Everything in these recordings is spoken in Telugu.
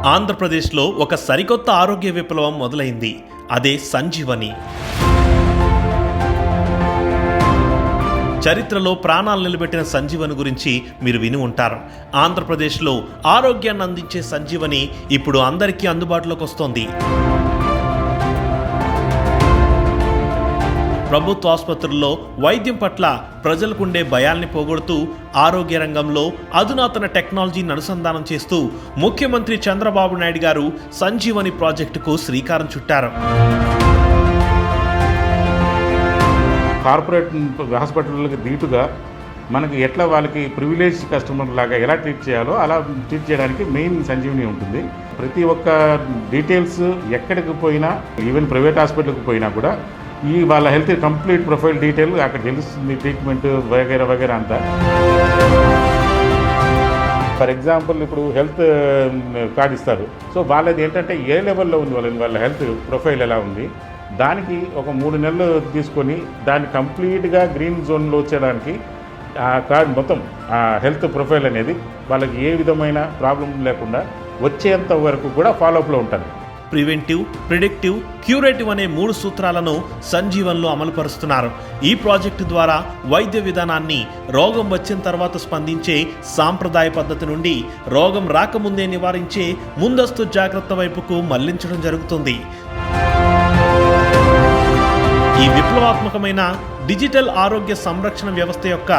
ఆంధ్రప్రదేశ్లో ఒక సరికొత్త ఆరోగ్య విప్లవం మొదలైంది. అదే సంజీవని. చరిత్రలో ప్రాణాలు నిలబెట్టిన సంజీవని గురించి మీరు విని ఉంటారు. ఆంధ్రప్రదేశ్లో ఆరోగ్యాన్ని అందించే సంజీవని ఇప్పుడు అందరికీ అందుబాటులోకి వస్తోంది. ప్రభుత్వ ఆసుపత్రుల్లో వైద్యం పట్ల ప్రజలకుండే భయాల్ని పోగొడుతూ ఆరోగ్య రంగంలో అధునాతన టెక్నాలజీని అనుసంధానం చేస్తూ ముఖ్యమంత్రి చంద్రబాబు నాయుడు గారు సంజీవని ప్రాజెక్టుకు శ్రీకారం చుట్టారు. కార్పొరేట్ హాస్పిటల్కి దీటుగా మనకి ఎట్లా వాళ్ళకి ప్రివిలేజ్ కస్టమర్ లాగా ఎలా ట్రీట్ చేయాలో అలా ట్రీట్ చేయడానికి మెయిన్ సంజీవని ఉంటుంది. ప్రతి ఒక్క డీటెయిల్స్ ఎక్కడికి పోయినా, ఈవెన్ ప్రైవేట్ హాస్పిటల్కి పోయినా కూడా వాళ్ళ హెల్త్ కంప్లీట్ ప్రొఫైల్ డీటెయిల్ అక్కడ తెలుస్తుంది. ట్రీట్మెంట్ వగైరా వగైరా అంతా. ఫర్ ఎగ్జాంపుల్ ఇప్పుడు హెల్త్ కార్డు ఇస్తారు. సో వాళ్ళది ఏంటంటే ఏ లెవెల్లో ఉంది వాళ్ళ హెల్త్ ప్రొఫైల్ ఎలా ఉంది, దానికి ఒక 3 నెలలు తీసుకొని దాన్ని కంప్లీట్గా గ్రీన్ జోన్లో వచ్చేయడానికి ఆ కార్డు మొత్తం ఆ హెల్త్ ప్రొఫైల్ అనేది వాళ్ళకి ఏ విధమైన ప్రాబ్లం లేకుండా వచ్చేంత వరకు కూడా ఫాలోఅప్లో ఉంటుంది. ప్రివెంటివ్, ప్రిడిక్టివ్, క్యూరేటివ్ అనే 3 సూత్రాలను సంజీవన్లో అమలుపరుస్తున్నారు. ఈ ప్రాజెక్టు ద్వారా వైద్య విధానాన్ని రోగం వచ్చిన తర్వాత స్పందించే సాంప్రదాయ పద్ధతి నుండి రోగం రాకముందే నివారించే ముందస్తు జాగ్రత్త వైపుకు మళ్లించడం జరుగుతుంది. ఈ విప్లవాత్మకమైన డిజిటల్ ఆరోగ్య సంరక్షణ వ్యవస్థ యొక్క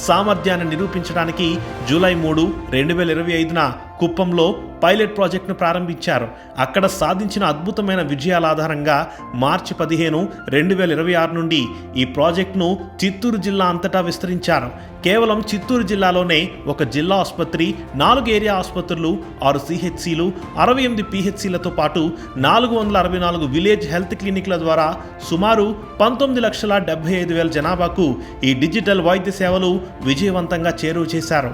సామర్థ్యాన్ని నిరూపించడానికి జూలై 3, 2025న కుప్పంలో పైలట్ ప్రాజెక్టును ప్రారంభించారు. అక్కడ సాధించిన అద్భుతమైన విజయాల ఆధారంగా మార్చి 15, 2026 నుండి ఈ ప్రాజెక్టును చిత్తూరు జిల్లా అంతటా విస్తరించారు. కేవలం చిత్తూరు జిల్లాలోనే ఒక జిల్లా ఆసుపత్రి, 4 ఏరియా ఆసుపత్రులు, 6 CHCలు, 68 PHCలతో పాటు 464 విలేజ్ హెల్త్ క్లినిక్ల ద్వారా సుమారు 19,75,000 జనాభాకు ఈ డిజిటల్ వైద్య సేవలు విజయవంతంగా చేరువ చేశారు.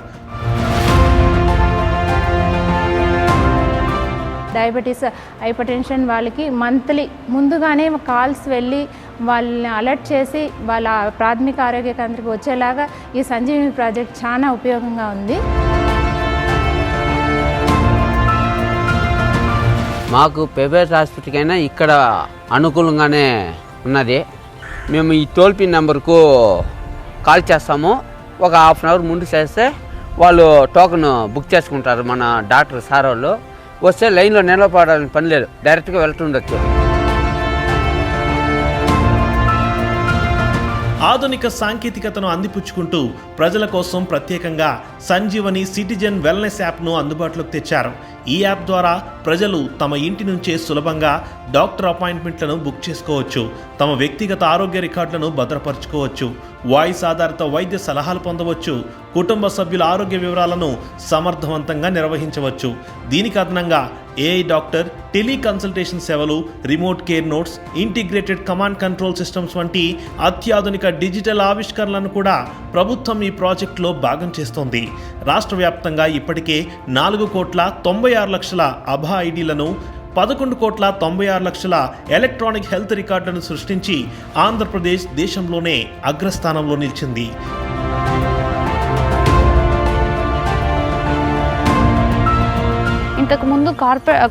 డయాబెటీస్, హైపర్టెన్షన్ వాళ్ళకి మంత్లీ ముందుగానే కాల్స్ వెళ్ళి వాళ్ళని అలర్ట్ చేసి వాళ్ళ ప్రాథమిక ఆరోగ్య కేంద్రానికి వచ్చేలాగా ఈ సంజీవని ప్రాజెక్ట్ చాలా ఉపయోగంగా ఉంది. మాకు ప్రైవేట్ హాస్పిటల్కైనా ఇక్కడ అనుకూలంగానే ఉన్నది. మేము ఈ టోల్ ఫ్రీ నెంబర్కు కాల్ చేస్తాము. ఒక హాఫ్ అన్ అవర్ ముందు చేస్తే వాళ్ళు టోకెన్ బుక్ చేసుకుంటారు. మన డాక్టర్ సార్ వాళ్ళు వస్తే లైన్లో నిలబడాలని పని లేదు, డైరెక్ట్గా వెళ్తుండొచ్చు. ఆధునిక సాంకేతికతను అందిపుచ్చుకుంటూ ప్రజల కోసం ప్రత్యేకంగా సంజీవని సిటిజన్ వెల్నెస్ యాప్ను అందుబాటులోకి తెచ్చారు. ఈ యాప్ ద్వారా ప్రజలు తమ ఇంటి నుంచే సులభంగా డాక్టర్ అపాయింట్మెంట్లను బుక్ చేసుకోవచ్చు, తమ వ్యక్తిగత ఆరోగ్య రికార్డులను భద్రపరచుకోవచ్చు, వాయిస్ ఆధారిత వైద్య సలహాలు పొందవచ్చు, కుటుంబ సభ్యుల ఆరోగ్య వివరాలను సమర్థవంతంగా నిర్వహించవచ్చు. దీనికి అదనంగా AI డాక్టర్, టెలికన్సల్టేషన్ సేవలు, remote care notes, integrated command control systems వంటి అత్యాధునిక డిజిటల్ ఆవిష్కరణలను కూడా ప్రభుత్వం ఈ ప్రాజెక్టులో భాగం చేస్తోంది. రాష్ట్ర వ్యాప్తంగా ఇప్పటికే 4,96,00,000 అభా ఐడీలను, 11,96,00,000 ఎలక్ట్రానిక్ హెల్త్ రికార్డులను సృష్టించి ఆంధ్రప్రదేశ్ దేశంలోనే అగ్రస్థానంలో నిలిచింది. ఇంతకుముందు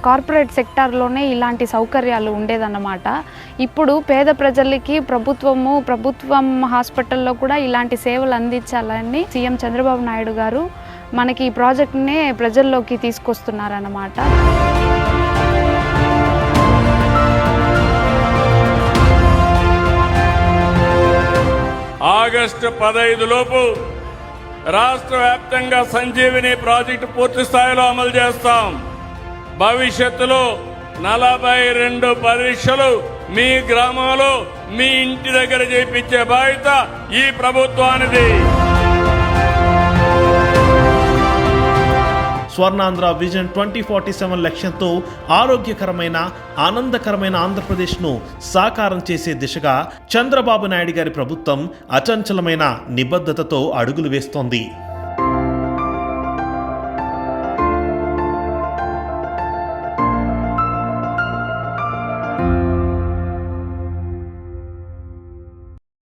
కార్పొరేట్ సెక్టార్లోనే ఇలాంటి సౌకర్యాలు ఉండేదన్నమాట. ఇప్పుడు పేద ప్రజలకి ప్రభుత్వం హాస్పిటల్లో కూడా ఇలాంటి సేవలు అందించాలని సీఎం చంద్రబాబు నాయుడు గారు మనకి ఈ ప్రాజెక్ట్నే ప్రజల్లోకి తీసుకొస్తున్నారన్నమాట. ఆగస్టు 15 లోపు రాష్ట్ర వ్యాప్తంగా సంజీవిని ప్రాజెక్టు పూర్తి స్థాయిలో అమలు చేస్తాం. భవిష్యత్తులో 42 పరీక్షలు మీ గ్రామంలో మీ ఇంటి దగ్గర చేయించే బాధ్యత ఈ ప్రభుత్వానిది. స్వర్ణాంధ్ర విజన్ 2047 లక్ష్యంతో ఆరోగ్యకరమైన, ఆనందకరమైన ఆంధ్రప్రదేశ్ను సాకారం చేసే దిశగా చంద్రబాబు నాయుడు గారి ప్రభుత్వం అచంచలమైన నిబద్ధతతో అడుగులు వేస్తోంది.